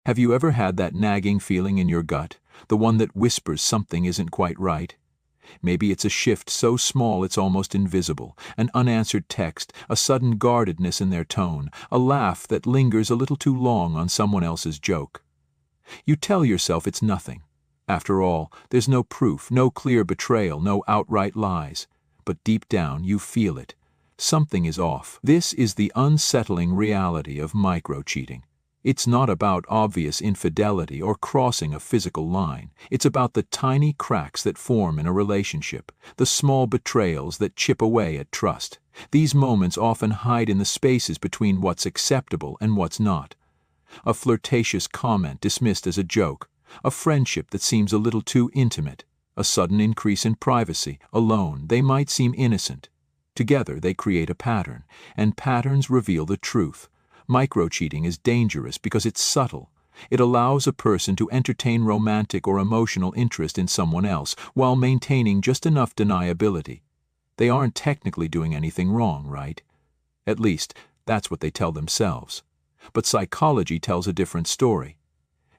Have you ever had that nagging feeling in your gut, the one that whispers something isn't quite right? Maybe it's a shift so small it's almost invisible, an unanswered text, a sudden guardedness in their tone, a laugh that lingers a little too long on someone else's joke. You tell yourself it's nothing. After all, there's no proof, no clear betrayal, no outright lies. But deep down, you feel it. Something is off. This is the unsettling reality of micro-cheating. It's not about obvious infidelity or crossing a physical line. It's about the tiny cracks that form in a relationship, the small betrayals that chip away at trust. These moments often hide in the spaces between what's acceptable and what's not. A flirtatious comment dismissed as a joke, a friendship that seems a little too intimate, a sudden increase in privacy. Alone, they might seem innocent. Together, they create a pattern, and patterns reveal the truth. Micro-cheating is dangerous because it's subtle. It allows a person to entertain romantic or emotional interest in someone else while maintaining just enough deniability. They aren't technically doing anything wrong, right? At least, that's what they tell themselves. But psychology tells a different story.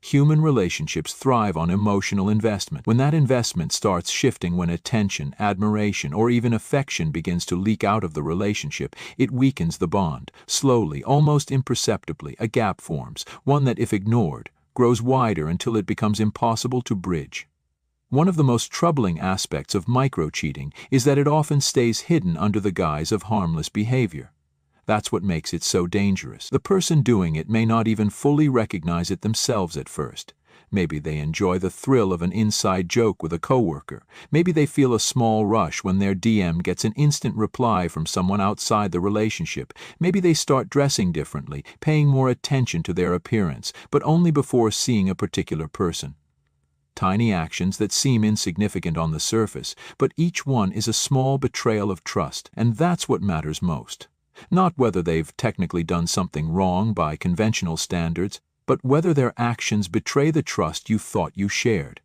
Human relationships thrive on emotional investment. When that investment starts shifting, when attention, admiration, or even affection begins to leak out of the relationship, it weakens the bond. Slowly, almost imperceptibly, a gap forms, one that, if ignored, grows wider until it becomes impossible to bridge. One of the most troubling aspects of micro-cheating is that it often stays hidden under the guise of harmless behavior. That's what makes it so dangerous. The person doing it may not even fully recognize it themselves at first. Maybe they enjoy the thrill of an inside joke with a coworker. Maybe they feel a small rush when their DM gets an instant reply from someone outside the relationship. Maybe they start dressing differently, paying more attention to their appearance, but only before seeing a particular person. Tiny actions that seem insignificant on the surface, but each one is a small betrayal of trust, and that's what matters most. Not whether they've technically done something wrong by conventional standards, but whether their actions betray the trust you thought you shared.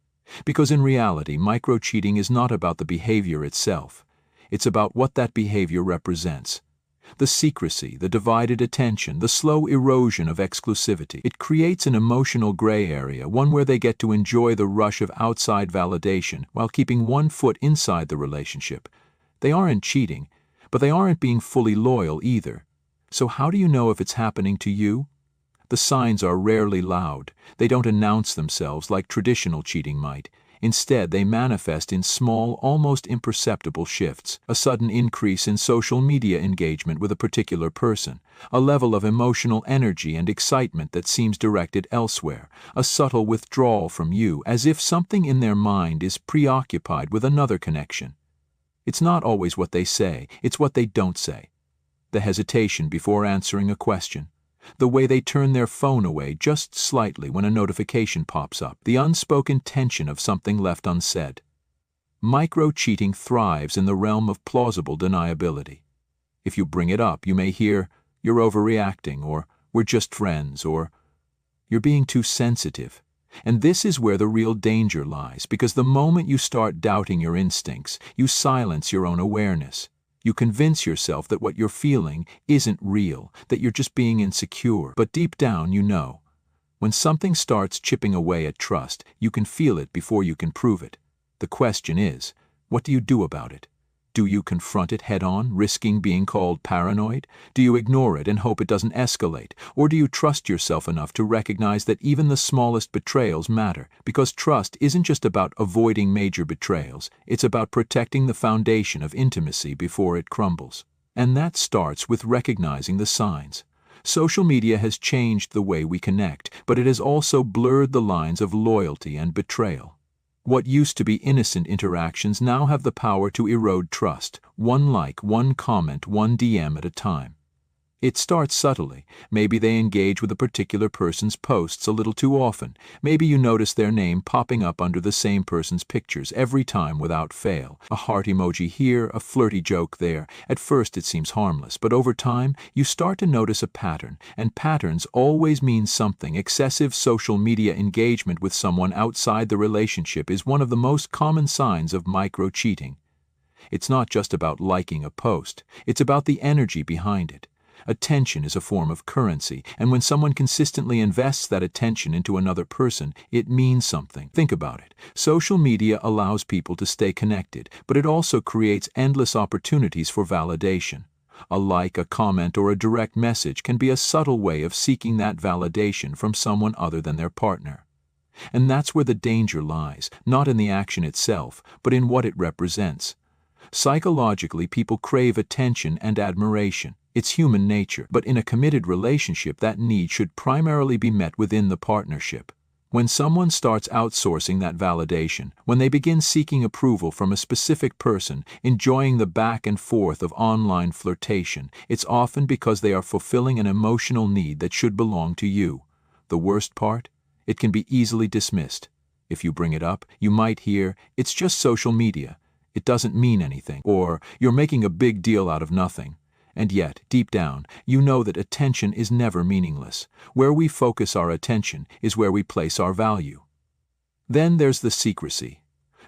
Because in reality, micro-cheating is not about the behavior itself. It's about what that behavior represents. The secrecy, the divided attention, the slow erosion of exclusivity. It creates an emotional gray area, one where they get to enjoy the rush of outside validation while keeping one foot inside the relationship. They aren't cheating, but they aren't being fully loyal either. So how do you know if it's happening to you? The signs are rarely loud. They don't announce themselves like traditional cheating might. Instead, they manifest in small, almost imperceptible shifts. A sudden increase in social media engagement with a particular person, a level of emotional energy and excitement that seems directed elsewhere, a subtle withdrawal from you, as if something in their mind is preoccupied with another connection. It's not always what they say, it's what they don't say. The hesitation before answering a question. The way they turn their phone away just slightly when a notification pops up. The unspoken tension of something left unsaid. Micro-cheating thrives in the realm of plausible deniability. If you bring it up, you may hear, "You're overreacting," or "We're just friends," or "You're being too sensitive." And this is where the real danger lies, because the moment you start doubting your instincts, you silence your own awareness. You convince yourself that what you're feeling isn't real, that you're just being insecure. But deep down, you know. When something starts chipping away at trust, you can feel it before you can prove it. The question is, what do you do about it? Do you confront it head-on, risking being called paranoid? Do you ignore it and hope it doesn't escalate? Or do you trust yourself enough to recognize that even the smallest betrayals matter? Because trust isn't just about avoiding major betrayals, it's about protecting the foundation of intimacy before it crumbles. And that starts with recognizing the signs. Social media has changed the way we connect, but it has also blurred the lines of loyalty and betrayal. What used to be innocent interactions now have the power to erode trust, one like, one comment, one DM at a time. It starts subtly. Maybe they engage with a particular person's posts a little too often. Maybe you notice their name popping up under the same person's pictures every time without fail. A heart emoji here, a flirty joke there. At first it seems harmless, but over time you start to notice a pattern, and patterns always mean something. Excessive social media engagement with someone outside the relationship is one of the most common signs of micro-cheating. It's not just about liking a post, it's about the energy behind it. Attention is a form of currency, and when someone consistently invests that attention into another person, it means something. Think about it. Social media allows people to stay connected, but it also creates endless opportunities for validation. A like, a comment, or a direct message can be a subtle way of seeking that validation from someone other than their partner. And that's where the danger lies, not in the action itself, but in what it represents. Psychologically, people crave attention and admiration. It's human nature, but in a committed relationship, that need should primarily be met within the partnership. When someone starts outsourcing that validation, when they begin seeking approval from a specific person, enjoying the back and forth of online flirtation, it's often because they are fulfilling an emotional need that should belong to you. The worst part? It can be easily dismissed. If you bring it up, you might hear, "It's just social media. It doesn't mean anything," or "You're making a big deal out of nothing." And yet, deep down, you know that attention is never meaningless. Where we focus our attention is where we place our value. Then there's the secrecy.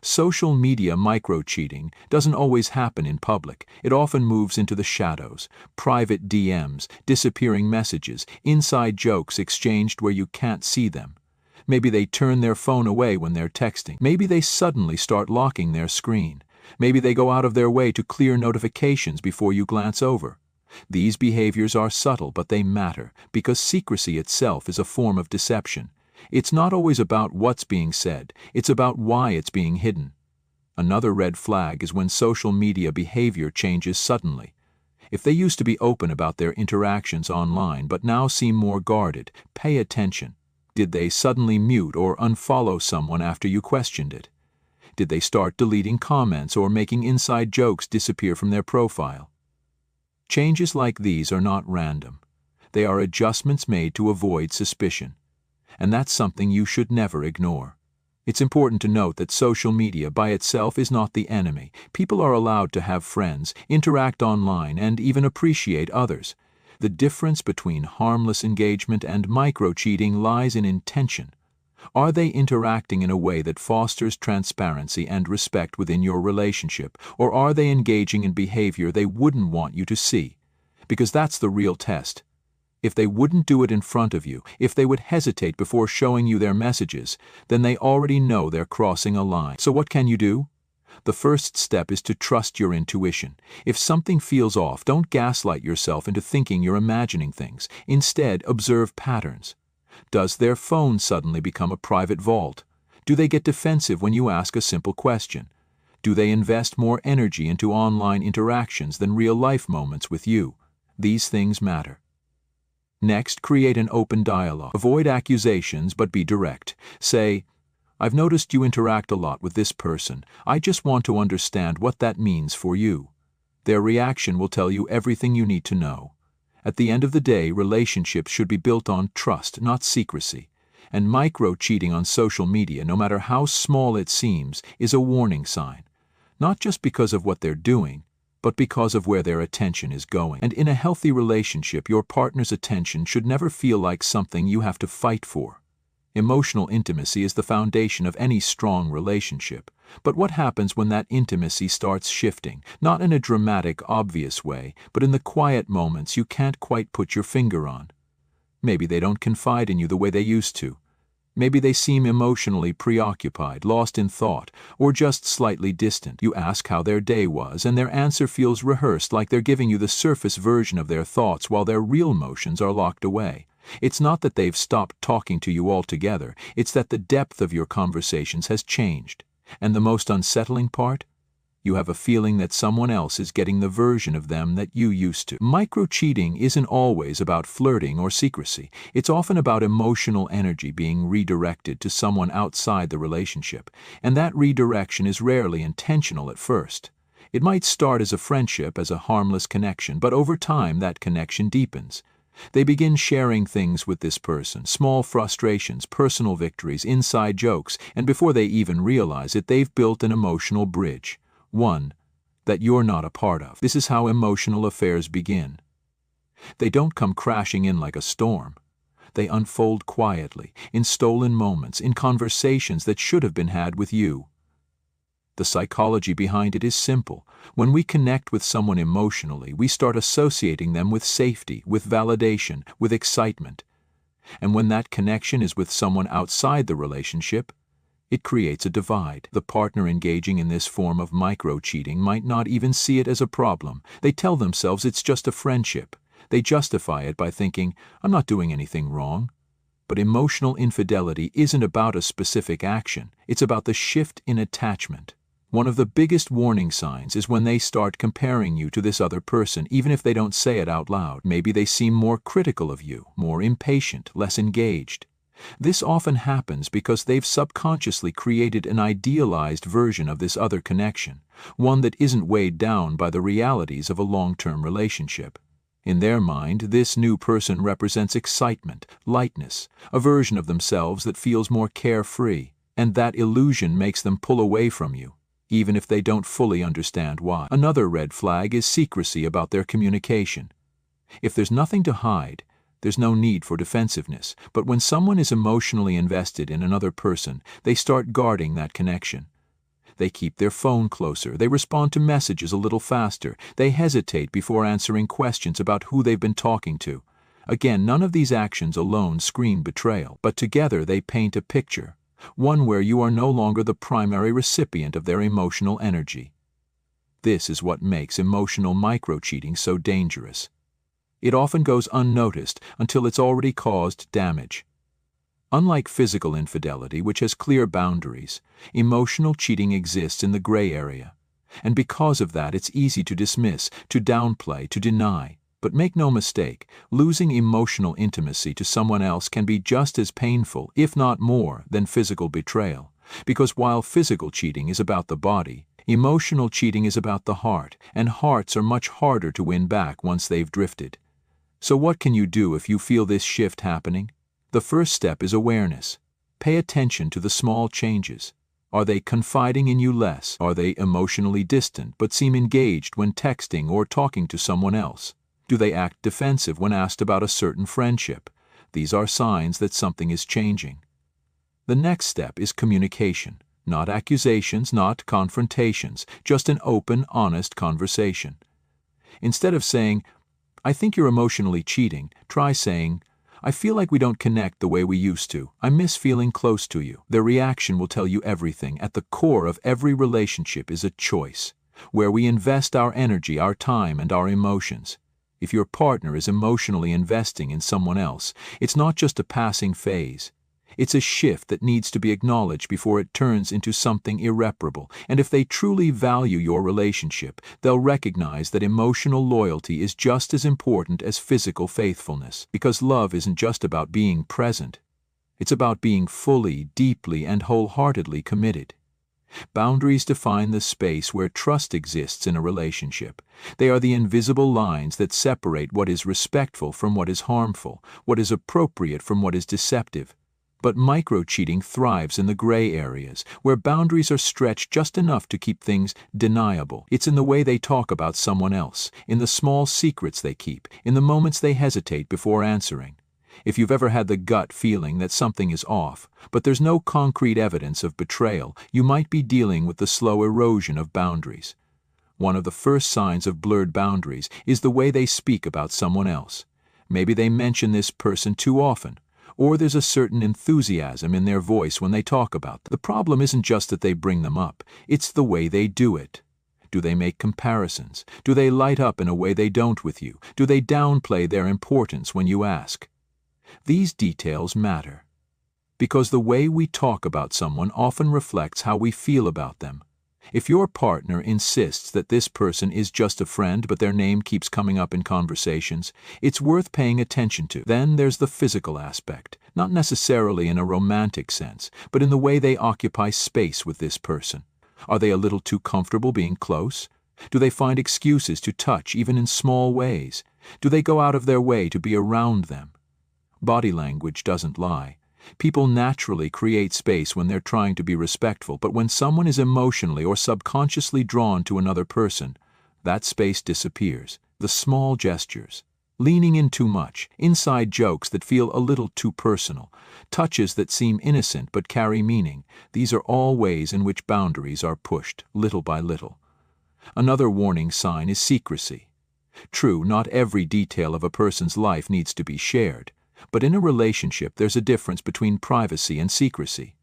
Social media micro-cheating doesn't always happen in public. It often moves into the shadows. Private DMs, disappearing messages, inside jokes exchanged where you can't see them. Maybe they turn their phone away when they're texting. Maybe they suddenly start locking their screen. Maybe they go out of their way to clear notifications before you glance over. These behaviors are subtle, but they matter, because secrecy itself is a form of deception. It's not always about what's being said, it's about why it's being hidden. Another red flag is when social media behavior changes suddenly. If they used to be open about their interactions online but now seem more guarded, pay attention. Did they suddenly mute or unfollow someone after you questioned it? Did they start deleting comments or making inside jokes disappear from their profile? Changes like these are not random. They are adjustments made to avoid suspicion. And that's something you should never ignore. It's important to note that social media by itself is not the enemy. People are allowed to have friends, interact online, and even appreciate others. The difference between harmless engagement and micro-cheating lies in intention. Are they interacting in a way that fosters transparency and respect within your relationship, or are they engaging in behavior they wouldn't want you to see? Because that's the real test. If they wouldn't do it in front of you, if they would hesitate before showing you their messages, then they already know they're crossing a line. So what can you do? The first step is to trust your intuition. If something feels off, don't gaslight yourself into thinking you're imagining things. Instead, observe patterns. Does their phone suddenly become a private vault? Do they get defensive when you ask a simple question? Do they invest more energy into online interactions than real-life moments with you? These things matter. Next, create an open dialogue. Avoid accusations, but be direct. Say, "I've noticed you interact a lot with this person. I just want to understand what that means for you." Their reaction will tell you everything you need to know. At the end of the day, relationships should be built on trust, not secrecy. And micro-cheating on social media, no matter how small it seems, is a warning sign. Not just because of what they're doing, but because of where their attention is going. And in a healthy relationship, your partner's attention should never feel like something you have to fight for. Emotional intimacy is the foundation of any strong relationship. But what happens when that intimacy starts shifting? Not in a dramatic, obvious way, but in the quiet moments you can't quite put your finger on. Maybe they don't confide in you the way they used to. Maybe they seem emotionally preoccupied, lost in thought, or just slightly distant. You ask how their day was, and their answer feels rehearsed, like they're giving you the surface version of their thoughts while their real emotions are locked away. It's not that they've stopped talking to you altogether, it's that the depth of your conversations has changed. And the most unsettling part? You have a feeling that someone else is getting the version of them that you used to. Micro-cheating isn't always about flirting or secrecy. It's often about emotional energy being redirected to someone outside the relationship, and that redirection is rarely intentional at first. It might start as a friendship, as a harmless connection, but over time that connection deepens. They begin sharing things with this person, small frustrations, personal victories, inside jokes, and before they even realize it, they've built an emotional bridge. One that you're not a part of. This is how emotional affairs begin. They don't come crashing in like a storm. They unfold quietly, in stolen moments, in conversations that should have been had with you. The psychology behind it is simple. When we connect with someone emotionally, we start associating them with safety, with validation, with excitement. And when that connection is with someone outside the relationship, it creates a divide. The partner engaging in this form of micro-cheating might not even see it as a problem. They tell themselves it's just a friendship. They justify it by thinking, I'm not doing anything wrong. But emotional infidelity isn't about a specific action. It's about the shift in attachment. One of the biggest warning signs is when they start comparing you to this other person, even if they don't say it out loud. Maybe they seem more critical of you, more impatient, less engaged. This often happens because they've subconsciously created an idealized version of this other connection, one that isn't weighed down by the realities of a long-term relationship. In their mind, this new person represents excitement, lightness, a version of themselves that feels more carefree, and that illusion makes them pull away from you, even if they don't fully understand why. Another red flag is secrecy about their communication. If there's nothing to hide, there's no need for defensiveness, but when someone is emotionally invested in another person, they start guarding that connection. They keep their phone closer, they respond to messages a little faster, they hesitate before answering questions about who they've been talking to. Again, none of these actions alone scream betrayal, but together they paint a picture, one where you are no longer the primary recipient of their emotional energy. This is what makes emotional micro-cheating so dangerous. It often goes unnoticed until it's already caused damage. Unlike physical infidelity, which has clear boundaries, emotional cheating exists in the gray area. And because of that, it's easy to dismiss, to downplay, to deny. But make no mistake, losing emotional intimacy to someone else can be just as painful, if not more, than physical betrayal. Because while physical cheating is about the body, emotional cheating is about the heart, and hearts are much harder to win back once they've drifted. So what can you do if you feel this shift happening? The first step is awareness. Pay attention to the small changes. Are they confiding in you less? Are they emotionally distant but seem engaged when texting or talking to someone else? Do they act defensive when asked about a certain friendship? These are signs that something is changing. The next step is communication. Not accusations, not confrontations, just an open, honest conversation. Instead of saying, I think you're emotionally cheating, try saying, I feel like we don't connect the way we used to. I miss feeling close to you. Their reaction will tell you everything. At the core of every relationship is a choice, where we invest our energy, our time, and our emotions. If your partner is emotionally investing in someone else, it's not just a passing phase. It's a shift that needs to be acknowledged before it turns into something irreparable. And if they truly value your relationship, they'll recognize that emotional loyalty is just as important as physical faithfulness. Because love isn't just about being present. It's about being fully, deeply, and wholeheartedly committed. Boundaries define the space where trust exists in a relationship. They are the invisible lines that separate what is respectful from what is harmful, what is appropriate from what is deceptive. But micro-cheating thrives in the gray areas, where boundaries are stretched just enough to keep things deniable. It's in the way they talk about someone else, in the small secrets they keep, in the moments they hesitate before answering. If you've ever had the gut feeling that something is off, but there's no concrete evidence of betrayal, you might be dealing with the slow erosion of boundaries. One of the first signs of blurred boundaries is the way they speak about someone else. Maybe they mention this person too often, or there's a certain enthusiasm in their voice when they talk about them. The problem isn't just that they bring them up, it's the way they do it. Do they make comparisons? Do they light up in a way they don't with you? Do they downplay their importance when you ask? These details matter, because the way we talk about someone often reflects how we feel about them. If your partner insists that this person is just a friend but their name keeps coming up in conversations, it's worth paying attention to. Then there's the physical aspect, not necessarily in a romantic sense, but in the way they occupy space with this person. Are they a little too comfortable being close? Do they find excuses to touch even in small ways? Do they go out of their way to be around them? Body language doesn't lie. People naturally create space when they're trying to be respectful, but when someone is emotionally or subconsciously drawn to another person, that space disappears. The small gestures, Leaning in too much, inside jokes that feel a little too personal, touches that seem innocent but carry meaning, these are all ways in which boundaries are pushed, little by little. Another warning sign is secrecy. True, not every detail of a person's life needs to be shared, but in a relationship there's a difference between privacy and secrecy.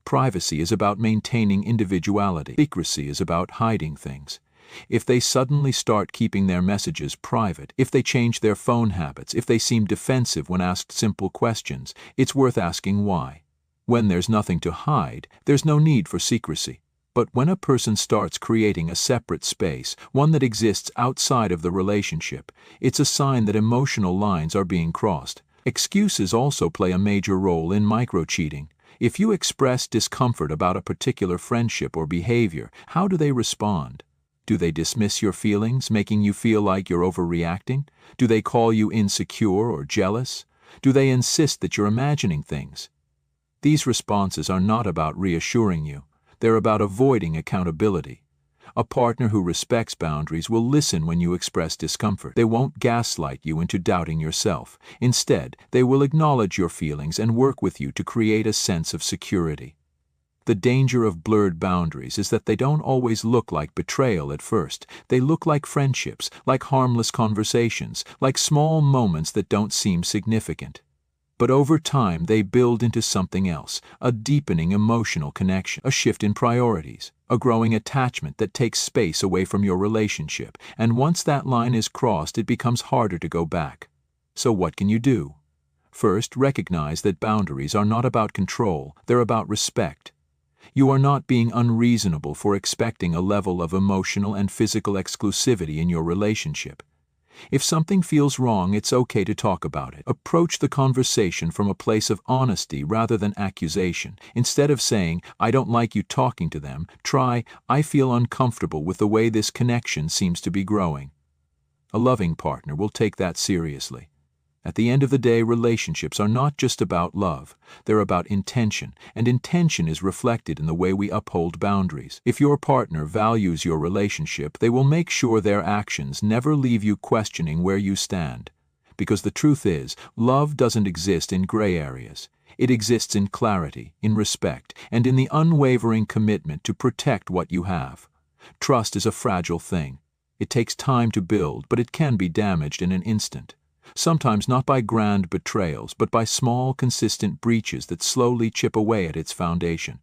Privacy is about maintaining individuality. Secrecy is about hiding things. If they suddenly start keeping their messages private, if they change their phone habits, if they seem defensive when asked simple questions, it's worth asking why. When there's nothing to hide, there's no need for secrecy. But when a person starts creating a separate space, one that exists outside of the relationship, it's a sign that emotional lines are being crossed. Excuses also play a major role in micro-cheating. If you express discomfort about a particular friendship or behavior, how do they respond? Do they dismiss your feelings, making you feel like you're overreacting? Do they call you insecure or jealous? Do they insist that you're imagining things? These responses are not about reassuring you. They're about avoiding accountability. A partner who respects boundaries will listen when you express discomfort. They won't gaslight you into doubting yourself. Instead, they will acknowledge your feelings and work with you to create a sense of security. The danger of blurred boundaries is that they don't always look like betrayal at first. They look like friendships, like harmless conversations, like small moments that don't seem significant. But over time they build into something else, a deepening emotional connection, a shift in priorities, a growing attachment that takes space away from your relationship, and once that line is crossed it becomes harder to go back. So what can you do? First, recognize that boundaries are not about control, they're about respect. You are not being unreasonable for expecting a level of emotional and physical exclusivity in your relationship. If something feels wrong, it's okay to talk about it. Approach the conversation from a place of honesty rather than accusation. Instead of saying, "I don't like you talking to them," try, "I feel uncomfortable with the way this connection seems to be growing." A loving partner will take that seriously. At the end of the day, relationships are not just about love, they're about intention, and intention is reflected in the way we uphold boundaries. If your partner values your relationship, they will make sure their actions never leave you questioning where you stand. Because the truth is, love doesn't exist in gray areas. It exists in clarity, in respect, and in the unwavering commitment to protect what you have. Trust is a fragile thing. It takes time to build, but it can be damaged in an instant. Sometimes not by grand betrayals, but by small, consistent breaches that slowly chip away at its foundation.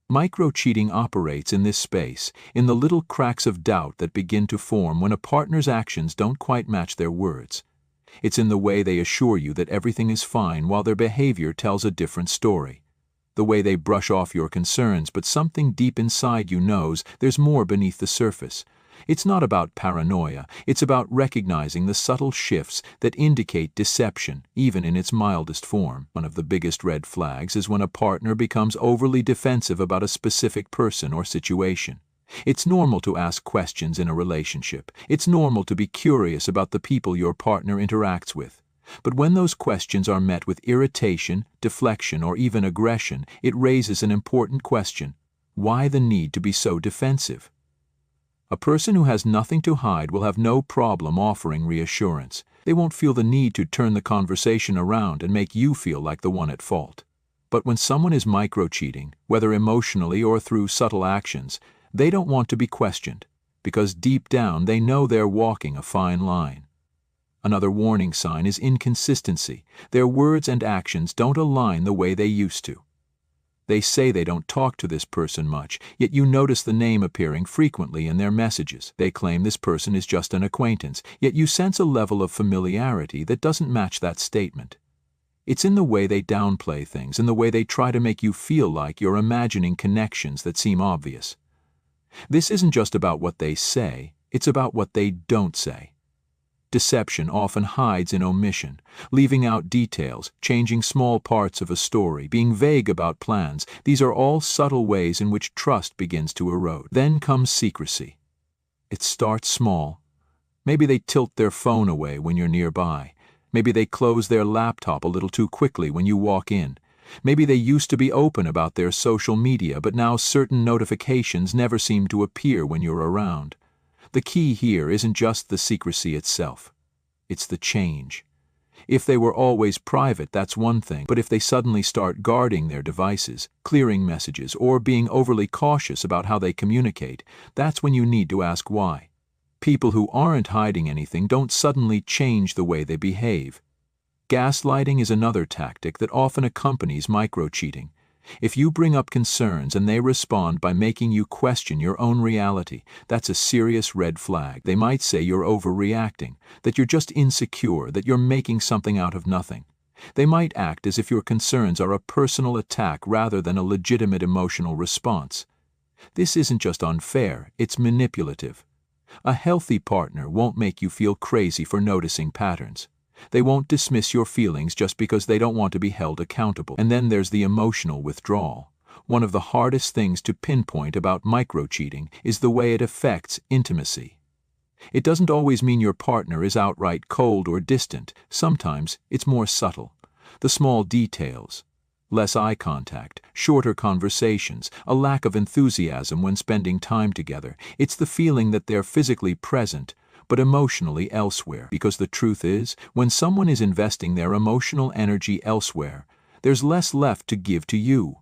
Micro-cheating operates in this space, in the little cracks of doubt that begin to form when a partner's actions don't quite match their words. It's in the way they assure you that everything is fine while their behavior tells a different story. The way they brush off your concerns, but something deep inside you knows there's more beneath the surface. It's not about paranoia, it's about recognizing the subtle shifts that indicate deception, even in its mildest form. One of the biggest red flags is when a partner becomes overly defensive about a specific person or situation. It's normal to ask questions in a relationship. It's normal to be curious about the people your partner interacts with. But when those questions are met with irritation, deflection, or even aggression, it raises an important question. Why the need to be so defensive? A person who has nothing to hide will have no problem offering reassurance. They won't feel the need to turn the conversation around and make you feel like the one at fault. But when someone is micro-cheating, whether emotionally or through subtle actions, they don't want to be questioned, because deep down they know they're walking a fine line. Another warning sign is inconsistency. Their words and actions don't align the way they used to. They say they don't talk to this person much, yet you notice the name appearing frequently in their messages. They claim this person is just an acquaintance, yet you sense a level of familiarity that doesn't match that statement. It's in the way they downplay things, in the way they try to make you feel like you're imagining connections that seem obvious. This isn't just about what they say, it's about what they don't say. Deception often hides in omission, leaving out details, changing small parts of a story, being vague about plans. These are all subtle ways in which trust begins to erode. Then comes secrecy. It starts small. Maybe they tilt their phone away when you're nearby. Maybe they close their laptop a little too quickly when you walk in. Maybe they used to be open about their social media, but now certain notifications never seem to appear when you're around. The key here isn't just the secrecy itself. it's the change. If they were always private, that's one thing, but if they suddenly start guarding their devices, clearing messages, or being overly cautious about how they communicate, that's when you need to ask why. People who aren't hiding anything don't suddenly change the way they behave. Gaslighting is another tactic that often accompanies micro-cheating. If you bring up concerns and they respond by making you question your own reality, that's a serious red flag. They might say you're overreacting, that you're just insecure, that you're making something out of nothing. They might act as if your concerns are a personal attack rather than a legitimate emotional response. This isn't just unfair, it's manipulative. A healthy partner won't make you feel crazy for noticing patterns. They won't dismiss your feelings just because they don't want to be held accountable. And then there's the emotional withdrawal. One of the hardest things to pinpoint about micro-cheating is the way it affects intimacy. It doesn't always mean your partner is outright cold or distant. Sometimes it's more subtle. The small details. Less eye contact, shorter conversations, a lack of enthusiasm when spending time together. It's the feeling that they're physically present, but emotionally elsewhere. Because the truth is, when someone is investing their emotional energy elsewhere, there's less left to give to you.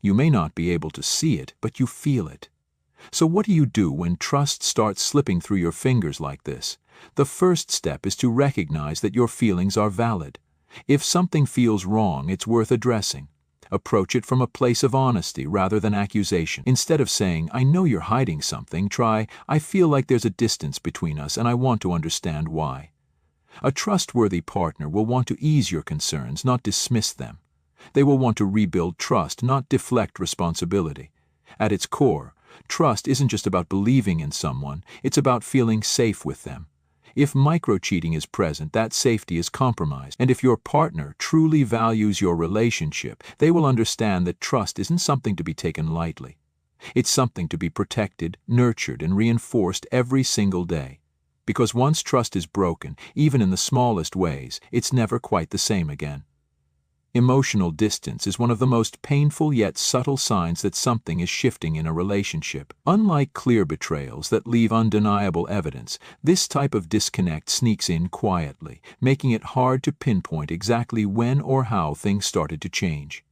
You may not be able to see it, but you feel it. So what do you do when trust starts slipping through your fingers like this? The first step is to recognize that your feelings are valid. If something feels wrong, it's worth addressing. Approach it from a place of honesty rather than accusation. Instead of saying, "I know you're hiding something," try, "I feel like there's a distance between us and I want to understand why." A trustworthy partner will want to ease your concerns, not dismiss them. They will want to rebuild trust, not deflect responsibility. At its core, trust isn't just about believing in someone, it's about feeling safe with them. If micro-cheating is present, that safety is compromised. And if your partner truly values your relationship, they will understand that trust isn't something to be taken lightly. It's something to be protected, nurtured, and reinforced every single day. Because once trust is broken, even in the smallest ways, it's never quite the same again. Emotional distance is one of the most painful yet subtle signs that something is shifting in a relationship. Unlike clear betrayals that leave undeniable evidence, this type of disconnect sneaks in quietly, making it hard to pinpoint exactly when or how things started to change.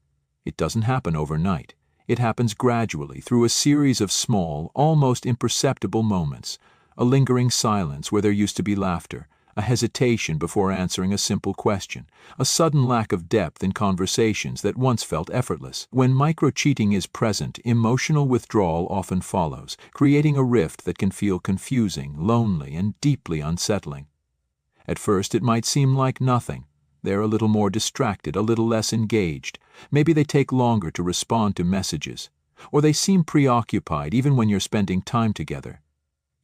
It doesn't happen overnight. It happens gradually through a series of small, almost imperceptible moments, a lingering silence where there used to be laughter, a hesitation before answering a simple question, a sudden lack of depth in conversations that once felt effortless. When micro-cheating is present, emotional withdrawal often follows, creating a rift that can feel confusing, lonely, and deeply unsettling. At first it might seem like nothing. They're a little more distracted, a little less engaged. Maybe they take longer to respond to messages, or they seem preoccupied even when you're spending time together.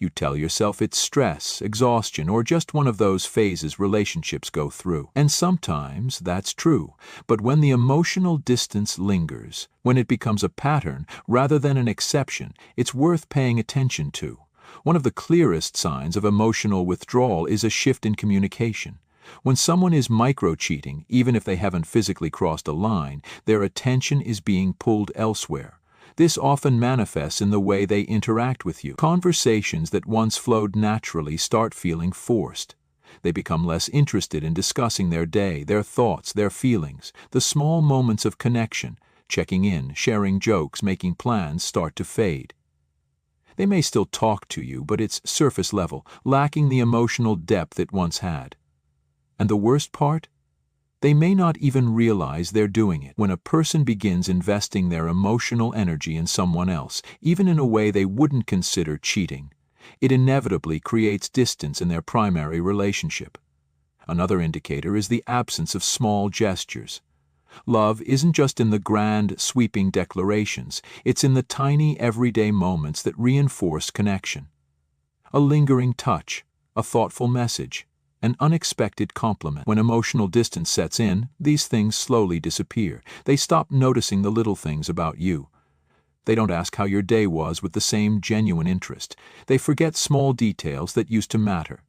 You tell yourself it's stress, exhaustion, or just one of those phases relationships go through. And sometimes that's true. But when the emotional distance lingers, when it becomes a pattern rather than an exception, it's worth paying attention to. One of the clearest signs of emotional withdrawal is a shift in communication. When someone is micro-cheating, even if they haven't physically crossed a line, their attention is being pulled elsewhere. This often manifests in the way they interact with you. Conversations that once flowed naturally start feeling forced. They become less interested in discussing their day, their thoughts, their feelings. The small moments of connection, checking in, sharing jokes, making plans, start to fade. They may still talk to you, but it's surface level, lacking the emotional depth it once had. And the worst part? They may not even realize they're doing it. When a person begins investing their emotional energy in someone else, even in a way they wouldn't consider cheating, it inevitably creates distance in their primary relationship. Another indicator is the absence of small gestures. Love isn't just in the grand, sweeping declarations, it's in the tiny, everyday moments that reinforce connection. A lingering touch, a thoughtful message, an unexpected compliment. When emotional distance sets in, these things slowly disappear. They stop noticing the little things about you. They don't ask how your day was with the same genuine interest. They forget small details that used to matter.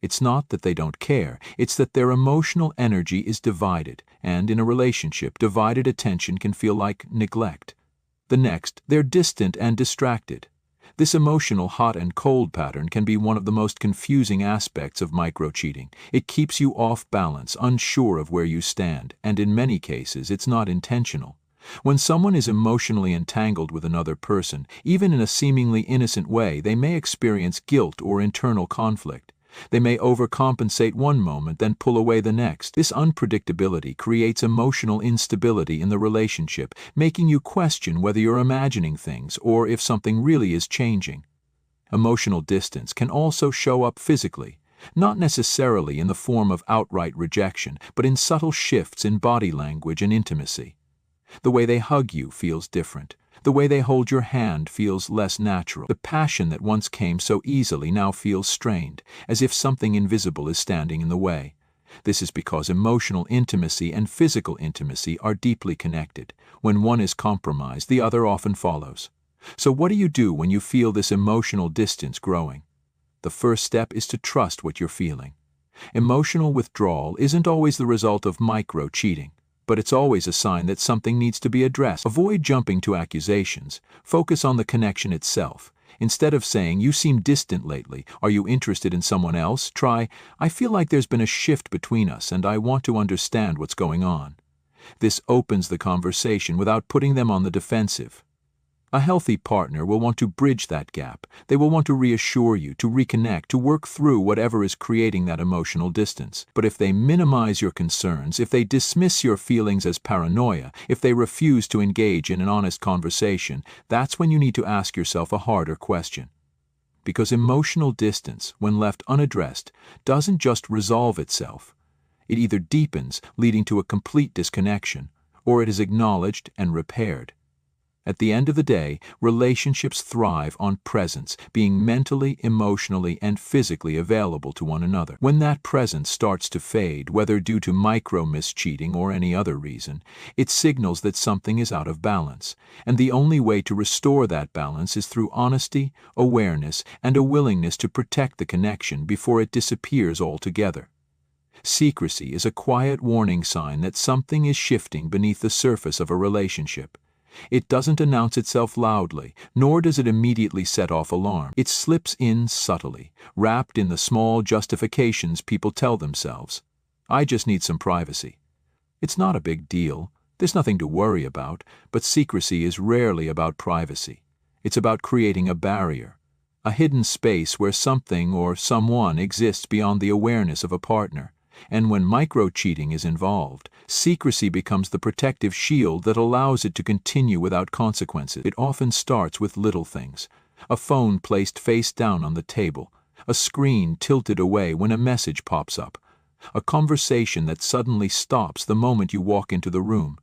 It's not that they don't care, it's that their emotional energy is divided, and in a relationship, divided attention can feel like neglect. The next, they're distant and distracted. This emotional hot and cold pattern can be one of the most confusing aspects of micro-cheating. It keeps you off balance, unsure of where you stand, and in many cases it's not intentional. When someone is emotionally entangled with another person, even in a seemingly innocent way, they may experience guilt or internal conflict. They may overcompensate one moment, then pull away the next. This unpredictability creates emotional instability in the relationship, making you question whether you're imagining things or if something really is changing. Emotional distance can also show up physically, not necessarily in the form of outright rejection, but in subtle shifts in body language and intimacy. The way they hug you feels different. The way they hold your hand feels less natural. The passion that once came so easily now feels strained, as if something invisible is standing in the way. This is because emotional intimacy and physical intimacy are deeply connected. When one is compromised, the other often follows. So what do you do when you feel this emotional distance growing? The first step is to trust what you're feeling. Emotional withdrawal isn't always the result of micro-cheating, but it's always a sign that something needs to be addressed. Avoid jumping to accusations. Focus on the connection itself. Instead of saying, "You seem distant lately, are you interested in someone else?" try, "I feel like there's been a shift between us and I want to understand what's going on." This opens the conversation without putting them on the defensive. A healthy partner will want to bridge that gap. They will want to reassure you, to reconnect, to work through whatever is creating that emotional distance. But if they minimize your concerns, if they dismiss your feelings as paranoia, if they refuse to engage in an honest conversation, that's when you need to ask yourself a harder question. Because emotional distance, when left unaddressed, doesn't just resolve itself. It either deepens, leading to a complete disconnection, or it is acknowledged and repaired. At the end of the day, relationships thrive on presence, being mentally, emotionally, and physically available to one another. When that presence starts to fade, whether due to micro-mischeating or any other reason, it signals that something is out of balance, and the only way to restore that balance is through honesty, awareness, and a willingness to protect the connection before it disappears altogether. Secrecy is a quiet warning sign that something is shifting beneath the surface of a relationship. It doesn't announce itself loudly, nor does it immediately set off alarm. It slips in subtly, wrapped in the small justifications people tell themselves. "I just need some privacy." It's not a big deal. There's nothing to worry about, but secrecy is rarely about privacy. It's about creating a barrier, a hidden space where something or someone exists beyond the awareness of a partner. And when micro-cheating is involved, secrecy becomes the protective shield that allows it to continue without consequences. It often starts with little things. A phone placed face down on the table, a screen tilted away when a message pops up, a conversation that suddenly stops the moment you walk into the room.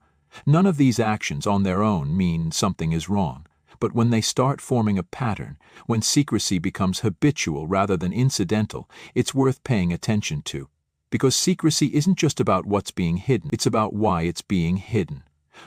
None of these actions on their own mean something is wrong. But when they start forming a pattern, when secrecy becomes habitual rather than incidental, it's worth paying attention to. Because secrecy isn't just about what's being hidden, it's about why it's being hidden.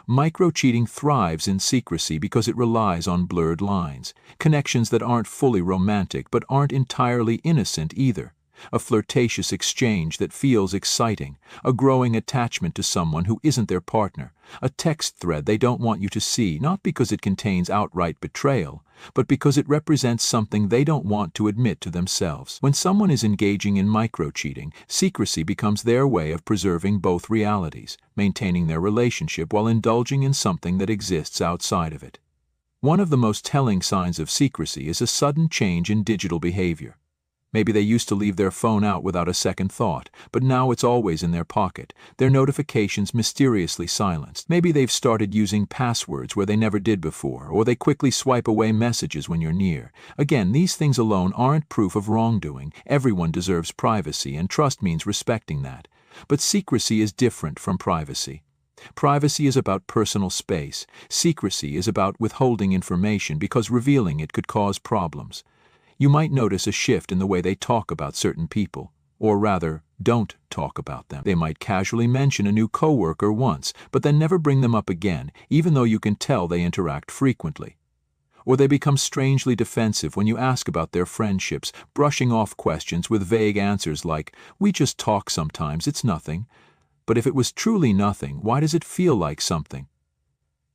Micro-cheating thrives in secrecy because it relies on blurred lines, connections that aren't fully romantic but aren't entirely innocent either. A flirtatious exchange that feels exciting, a growing attachment to someone who isn't their partner, a text thread they don't want you to see, not because it contains outright betrayal, but because it represents something they don't want to admit to themselves. When someone is engaging in micro-cheating, secrecy becomes their way of preserving both realities, maintaining their relationship while indulging in something that exists outside of it. One of the most telling signs of secrecy is a sudden change in digital behavior. Maybe they used to leave their phone out without a second thought, but now it's always in their pocket, their notifications mysteriously silenced. Maybe they've started using passwords where they never did before, or they quickly swipe away messages when you're near. Again, these things alone aren't proof of wrongdoing. Everyone deserves privacy, and trust means respecting that. But secrecy is different from privacy. Privacy is about personal space. Secrecy is about withholding information because revealing it could cause problems. You might notice a shift in the way they talk about certain people, or rather, don't talk about them. They might casually mention a new coworker once, but then never bring them up again, even though you can tell they interact frequently. Or they become strangely defensive when you ask about their friendships, brushing off questions with vague answers like, "We just talk sometimes, it's nothing." But if it was truly nothing, why does it feel like something?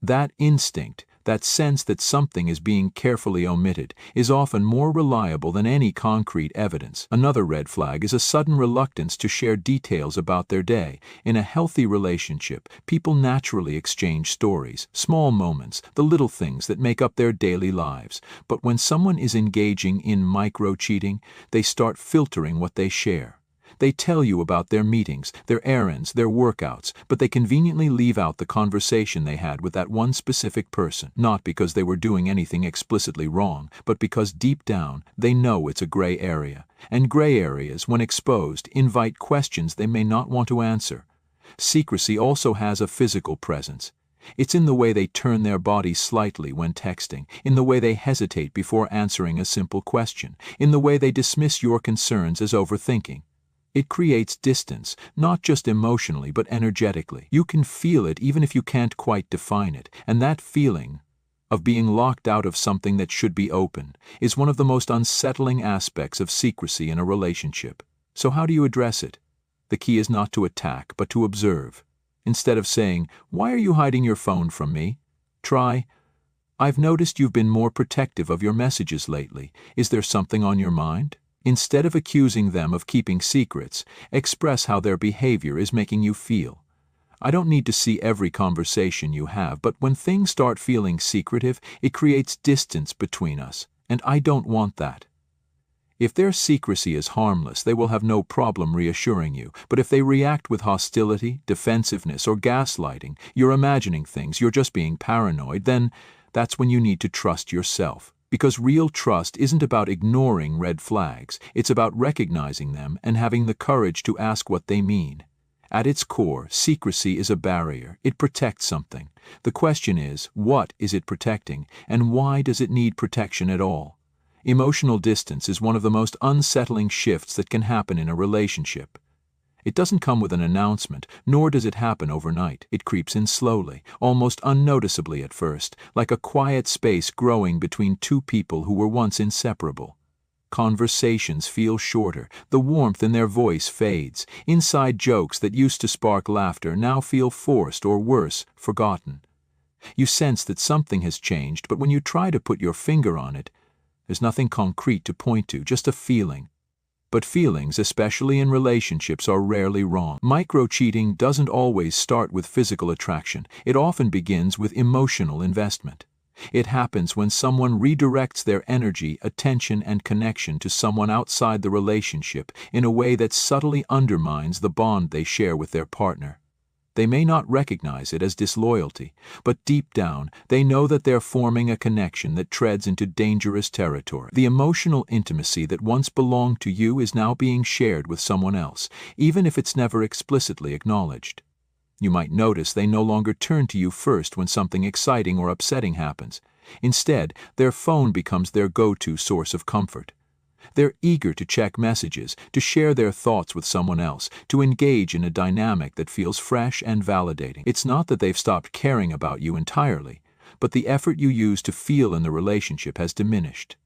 That instinct, That sense that something is being carefully omitted is often more reliable than any concrete evidence. Another red flag is a sudden reluctance to share details about their day. In a healthy relationship, people naturally exchange stories, small moments, the little things that make up their daily lives. But when someone is engaging in micro-cheating, they start filtering what they share. They tell you about their meetings, their errands, their workouts, but they conveniently leave out the conversation they had with that one specific person, not because they were doing anything explicitly wrong, but because deep down they know it's a gray area. And gray areas, when exposed, invite questions they may not want to answer. Secrecy also has a physical presence. It's in the way they turn their bodies slightly when texting, in the way they hesitate before answering a simple question, in the way they dismiss your concerns as overthinking. It creates distance, not just emotionally but energetically. You can feel it even if you can't quite define it, and that feeling of being locked out of something that should be open is one of the most unsettling aspects of secrecy in a relationship. So how do you address it? The key is not to attack, but to observe. Instead of saying, "Why are you hiding your phone from me?" try, "I've noticed you've been more protective of your messages lately. Is there something on your mind?" Instead of accusing them of keeping secrets, express how their behavior is making you feel. "I don't need to see every conversation you have, but when things start feeling secretive, it creates distance between us, and I don't want that." If their secrecy is harmless, they will have no problem reassuring you, but if they react with hostility, defensiveness, or gaslighting, "You're imagining things, you're just being paranoid," then that's when you need to trust yourself. Because real trust isn't about ignoring red flags, it's about recognizing them and having the courage to ask what they mean. At its core, secrecy is a barrier. It protects something. The question is, what is it protecting, and why does it need protection at all? Emotional distance is one of the most unsettling shifts that can happen in a relationship. It doesn't come with an announcement, nor does it happen overnight. It creeps in slowly, almost unnoticeably at first, like a quiet space growing between two people who were once inseparable. Conversations feel shorter, the warmth in their voice fades. Inside jokes that used to spark laughter now feel forced or worse, forgotten. You sense that something has changed, but when you try to put your finger on it, there's nothing concrete to point to, just a feeling. But feelings, especially in relationships, are rarely wrong. Micro-cheating doesn't always start with physical attraction. It often begins with emotional investment. It happens when someone redirects their energy, attention, and connection to someone outside the relationship in a way that subtly undermines the bond they share with their partner. They may not recognize it as disloyalty, but deep down, they know that they're forming a connection that treads into dangerous territory. The emotional intimacy that once belonged to you is now being shared with someone else, even if it's never explicitly acknowledged. You might notice they no longer turn to you first when something exciting or upsetting happens. Instead, their phone becomes their go-to source of comfort. They're eager to check messages, to share their thoughts with someone else, to engage in a dynamic that feels fresh and validating. It's not that they've stopped caring about you entirely, but the effort you use to feel in the relationship has diminished.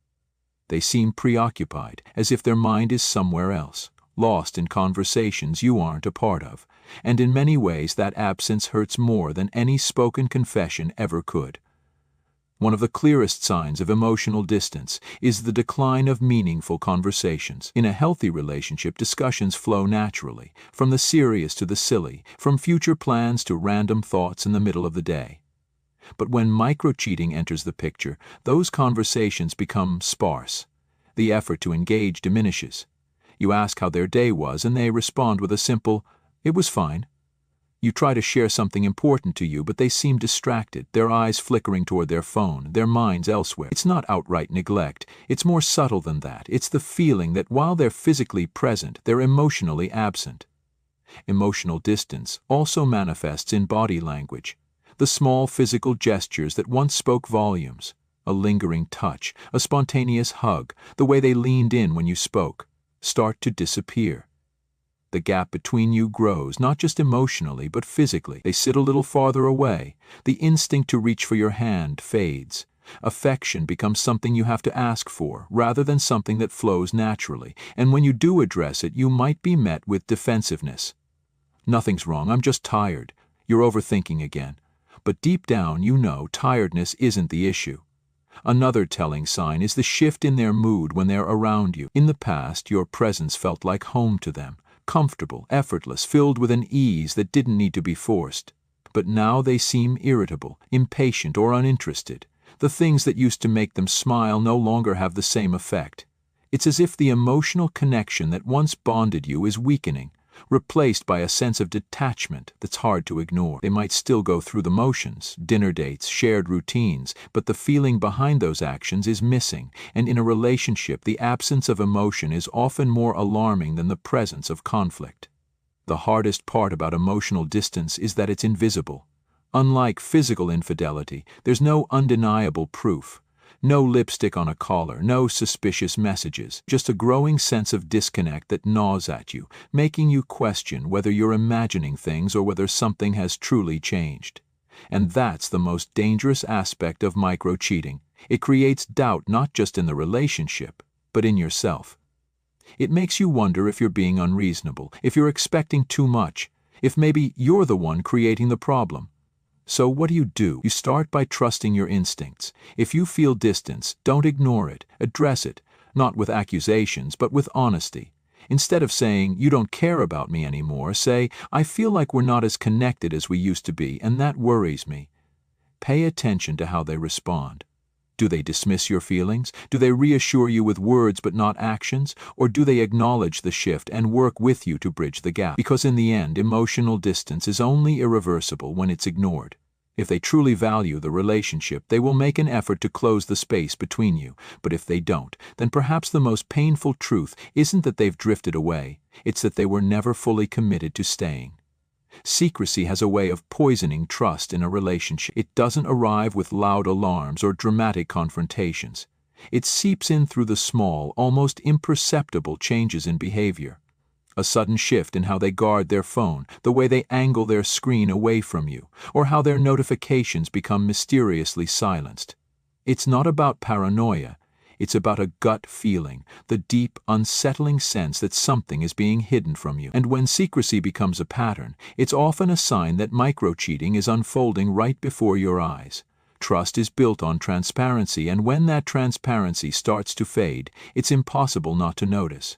They seem preoccupied, as if their mind is somewhere else, lost in conversations you aren't a part of. And in many ways that absence hurts more than any spoken confession ever could. One of the clearest signs of emotional distance is the decline of meaningful conversations. In a healthy relationship, discussions flow naturally, from the serious to the silly, from future plans to random thoughts in the middle of the day. But when micro-cheating enters the picture, those conversations become sparse. The effort to engage diminishes. You ask how their day was, and they respond with a simple, "It was fine." You try to share something important to you, but they seem distracted, their eyes flickering toward their phone, their minds elsewhere. It's not outright neglect. It's more subtle than that. It's the feeling that while they're physically present, they're emotionally absent. Emotional distance also manifests in body language. The small physical gestures that once spoke volumes, a lingering touch, a spontaneous hug, the way they leaned in when you spoke, start to disappear. The gap between you grows, not just emotionally, but physically. They sit a little farther away. The instinct to reach for your hand fades. Affection becomes something you have to ask for, rather than something that flows naturally. And when you do address it, you might be met with defensiveness. "Nothing's wrong, I'm just tired. You're overthinking again." But deep down, you know tiredness isn't the issue. Another telling sign is the shift in their mood when they're around you. In the past, your presence felt like home to them, comfortable, effortless, filled with an ease that didn't need to be forced. But now they seem irritable, impatient, or uninterested. The things that used to make them smile no longer have the same effect. It's as if the emotional connection that once bonded you is weakening, replaced by a sense of detachment that's hard to ignore. They might still go through the motions, dinner dates, shared routines, but the feeling behind those actions is missing, and in a relationship the absence of emotion is often more alarming than the presence of conflict. The hardest part about emotional distance is that it's invisible. Unlike physical infidelity, there's no undeniable proof. No lipstick on a collar, no suspicious messages, just a growing sense of disconnect that gnaws at you, making you question whether you're imagining things or whether something has truly changed. And that's the most dangerous aspect of micro-cheating. It creates doubt not just in the relationship, but in yourself. It makes you wonder if you're being unreasonable, if you're expecting too much, if maybe you're the one creating the problem. So what do? You start by trusting your instincts. If you feel distance, don't ignore it, address it, not with accusations, but with honesty. Instead of saying, "You don't care about me anymore," say, "I feel like we're not as connected as we used to be, and that worries me." Pay attention to how they respond. Do they dismiss your feelings? Do they reassure you with words but not actions? Or do they acknowledge the shift and work with you to bridge the gap? Because in the end, emotional distance is only irreversible when it's ignored. If they truly value the relationship, they will make an effort to close the space between you. But if they don't, then perhaps the most painful truth isn't that they've drifted away, it's that they were never fully committed to staying. Secrecy has a way of poisoning trust in a relationship. It doesn't arrive with loud alarms or dramatic confrontations. It seeps in through the small, almost imperceptible changes in behavior. A sudden shift in how they guard their phone, the way they angle their screen away from you, or how their notifications become mysteriously silenced. It's not about paranoia. It's about a gut feeling, the deep, unsettling sense that something is being hidden from you. And when secrecy becomes a pattern, it's often a sign that micro-cheating is unfolding right before your eyes. Trust is built on transparency, and when that transparency starts to fade, it's impossible not to notice.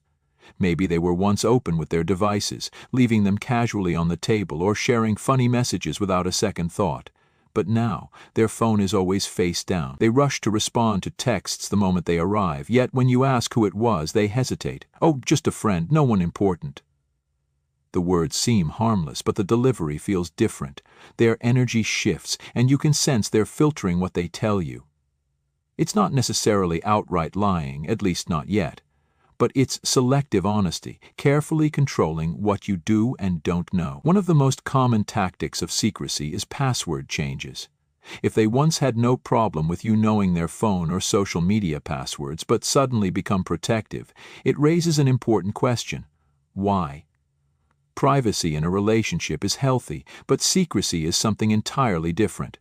Maybe they were once open with their devices, leaving them casually on the table or sharing funny messages without a second thought. But now, their phone is always face down. They rush to respond to texts the moment they arrive, yet when you ask who it was, they hesitate. "Oh, just a friend, no one important." The words seem harmless, but the delivery feels different. Their energy shifts, and you can sense they're filtering what they tell you. It's not necessarily outright lying, at least not yet. But it's selective honesty, carefully controlling what you do and don't know. One of the most common tactics of secrecy is password changes. If they once had no problem with you knowing their phone or social media passwords but suddenly become protective, it raises an important question. Why? Privacy in a relationship is healthy, but secrecy is something entirely different.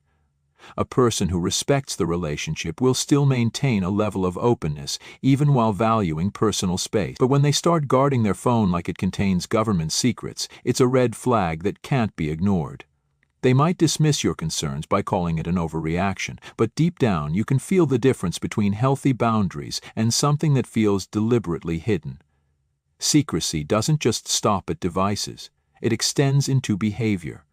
A person who respects the relationship will still maintain a level of openness, even while valuing personal space. But when they start guarding their phone like it contains government secrets, it's a red flag that can't be ignored. They might dismiss your concerns by calling it an overreaction, but deep down you can feel the difference between healthy boundaries and something that feels deliberately hidden. Secrecy doesn't just stop at devices, it extends into behavior.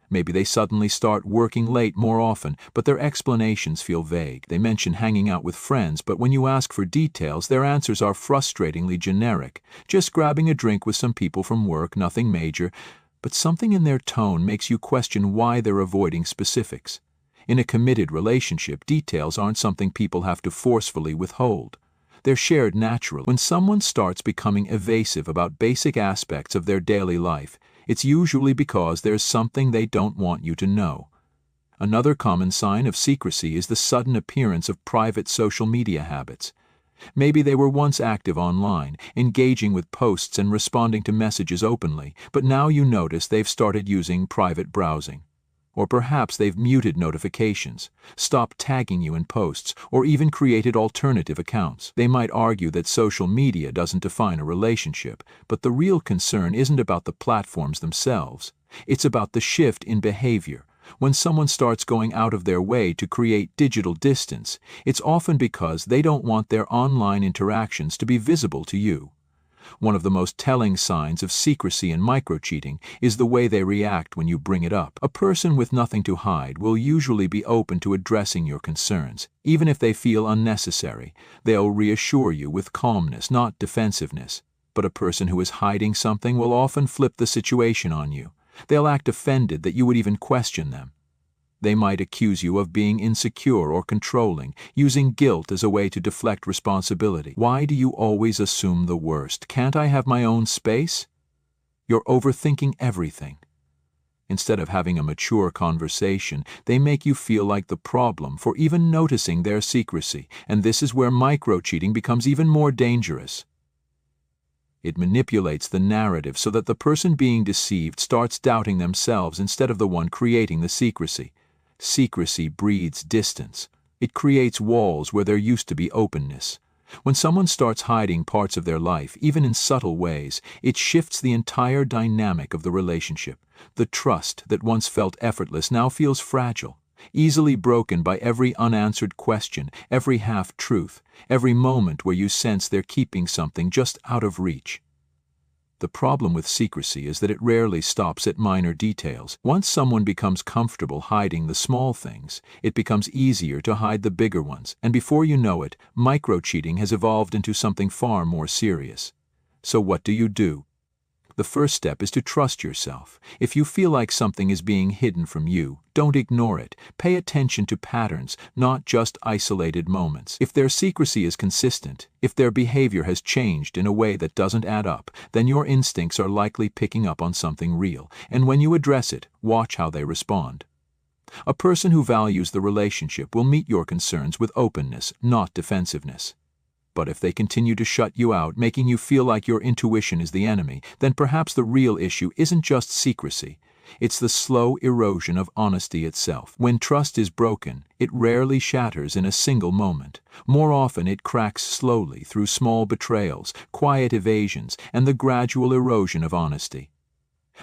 Maybe they suddenly start working late more often, but their explanations feel vague. They mention hanging out with friends, but when you ask for details, their answers are frustratingly generic. Just grabbing a drink with some people from work, nothing major. But something in their tone makes you question why they're avoiding specifics. In a committed relationship, details aren't something people have to forcefully withhold. They're shared naturally. When someone starts becoming evasive about basic aspects of their daily life, it's usually because there's something they don't want you to know. Another common sign of secrecy is the sudden appearance of private social media habits. Maybe they were once active online, engaging with posts and responding to messages openly, but now you notice they've started using private browsing. Or perhaps they've muted notifications, stopped tagging you in posts, or even created alternative accounts. They might argue that social media doesn't define a relationship, but the real concern isn't about the platforms themselves. It's about the shift in behavior, When someone starts going out of their way to create digital distance, it's often because they don't want their online interactions to be visible to you. One of the most telling signs of secrecy and microcheating is the way they react when you bring it up. A person with nothing to hide will usually be open to addressing your concerns. Even if they feel unnecessary, they'll reassure you with calmness, not defensiveness. But a person who is hiding something will often flip the situation on you. They'll act offended that you would even question them. They might accuse you of being insecure or controlling, using guilt as a way to deflect responsibility. Why do you always assume the worst? Can't I have my own space? You're overthinking everything. Instead of having a mature conversation, they make you feel like the problem for even noticing their secrecy, and this is where microcheating becomes even more dangerous. It manipulates the narrative so that the person being deceived starts doubting themselves instead of the one creating the secrecy. Secrecy breeds distance. It creates walls where there used to be openness. When someone starts hiding parts of their life, even in subtle ways, it shifts the entire dynamic of the relationship. The trust that once felt effortless now feels fragile, easily broken by every unanswered question, every half-truth, every moment where you sense they're keeping something just out of reach. The problem with secrecy is that it rarely stops at minor details. Once someone becomes comfortable hiding the small things, it becomes easier to hide the bigger ones, and before you know it, microcheating has evolved into something far more serious. So what do? The first step is to trust yourself. If you feel like something is being hidden from you, don't ignore it. Pay attention to patterns, not just isolated moments. If their secrecy is consistent, if their behavior has changed in a way that doesn't add up, then your instincts are likely picking up on something real. And when you address it, watch how they respond. A person who values the relationship will meet your concerns with openness, not defensiveness. But if they continue to shut you out, making you feel like your intuition is the enemy, then perhaps the real issue isn't just secrecy. It's the slow erosion of honesty itself. When trust is broken, it rarely shatters in a single moment. More often it cracks slowly through small betrayals, quiet evasions, and the gradual erosion of honesty.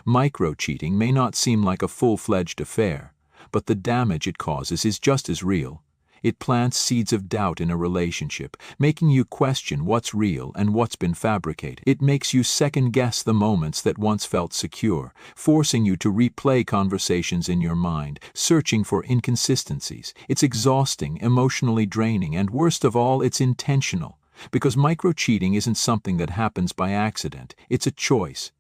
Microcheating may not seem like a full-fledged affair, but the damage it causes is just as real. It plants seeds of doubt in a relationship, making you question what's real and what's been fabricated. It makes you second-guess the moments that once felt secure, forcing you to replay conversations in your mind, searching for inconsistencies. It's exhausting, emotionally draining, and worst of all, it's intentional. Because microcheating isn't something that happens by accident, it's a choice.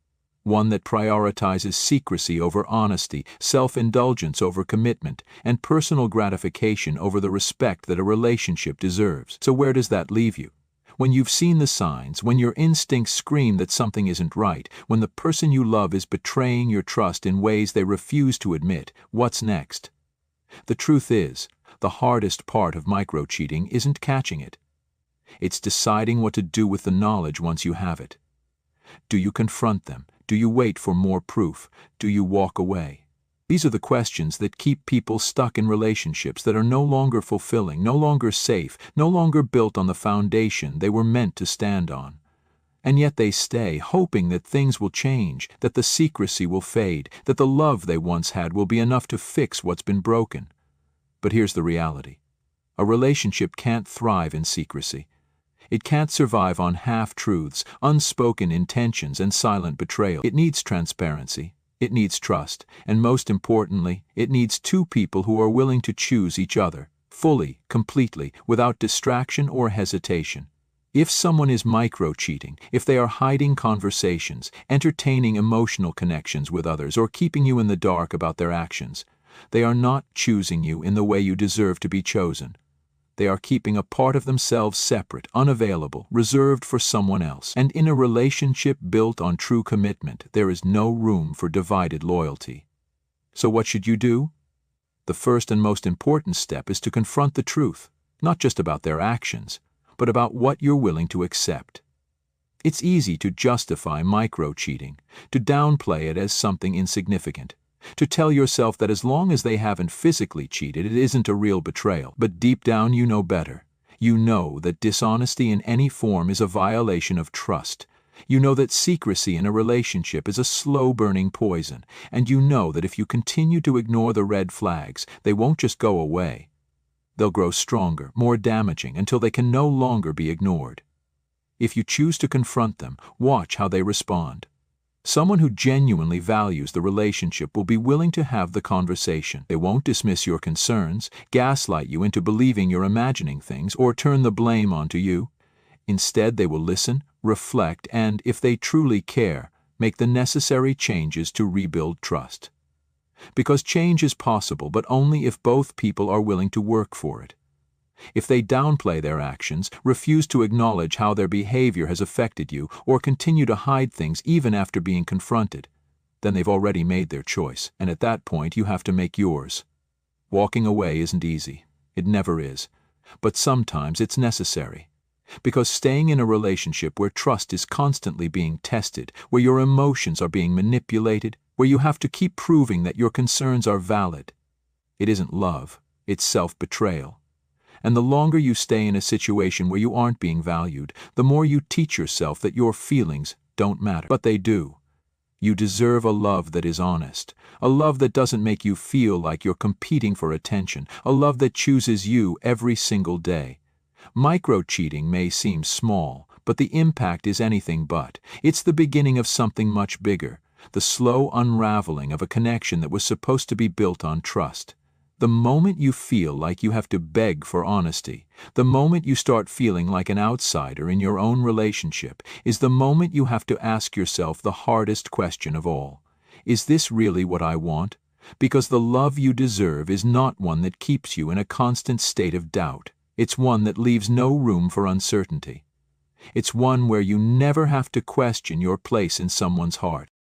One that prioritizes secrecy over honesty, self-indulgence over commitment, and personal gratification over the respect that a relationship deserves. So where does that leave you? When you've seen the signs, when your instincts scream that something isn't right, when the person you love is betraying your trust in ways they refuse to admit, what's next? The truth is, the hardest part of microcheating isn't catching it. It's deciding what to do with the knowledge once you have it. Do you confront them? Do you wait for more proof? Do you walk away? These are the questions that keep people stuck in relationships that are no longer fulfilling, no longer safe, no longer built on the foundation they were meant to stand on. And yet they stay, hoping that things will change, that the secrecy will fade, that the love they once had will be enough to fix what's been broken. But here's the reality. A relationship can't thrive in secrecy. It can't survive on half-truths, unspoken intentions, and silent betrayal. It needs transparency, it needs trust, and most importantly, it needs two people who are willing to choose each other, fully, completely, without distraction or hesitation. If someone is micro-cheating, if they are hiding conversations, entertaining emotional connections with others, or keeping you in the dark about their actions, they are not choosing you in the way you deserve to be chosen. They are keeping a part of themselves separate, unavailable, reserved for someone else. And in a relationship built on true commitment, there is no room for divided loyalty. So what should you do? The first and most important step is to confront the truth, not just about their actions, but about what you're willing to accept. It's easy to justify micro-cheating, to downplay it as something insignificant, to tell yourself that as long as they haven't physically cheated, it isn't a real betrayal. But deep down you know better. You know that dishonesty in any form is a violation of trust. You know that secrecy in a relationship is a slow-burning poison, and you know that if you continue to ignore the red flags, they won't just go away. They'll grow stronger, more damaging, until they can no longer be ignored. If you choose to confront them, watch how they respond. Someone who genuinely values the relationship will be willing to have the conversation. They won't dismiss your concerns, gaslight you into believing you're imagining things, or turn the blame onto you. Instead, they will listen, reflect, and, if they truly care, make the necessary changes to rebuild trust. Because change is possible, but only if both people are willing to work for it. If they downplay their actions, refuse to acknowledge how their behavior has affected you, or continue to hide things even after being confronted, then they've already made their choice, and at that point you have to make yours. Walking away isn't easy. It never is. But sometimes it's necessary. Because staying in a relationship where trust is constantly being tested, where your emotions are being manipulated, where you have to keep proving that your concerns are valid, it isn't love, it's self-betrayal. And the longer you stay in a situation where you aren't being valued, the more you teach yourself that your feelings don't matter. But they do. You deserve a love that is honest, a love that doesn't make you feel like you're competing for attention, a love that chooses you every single day. Micro-cheating may seem small, but the impact is anything but. It's the beginning of something much bigger, the slow unraveling of a connection that was supposed to be built on trust. The moment you feel like you have to beg for honesty, the moment you start feeling like an outsider in your own relationship, is the moment you have to ask yourself the hardest question of all. Is this really what I want? Because the love you deserve is not one that keeps you in a constant state of doubt. It's one that leaves no room for uncertainty. It's one where you never have to question your place in someone's heart.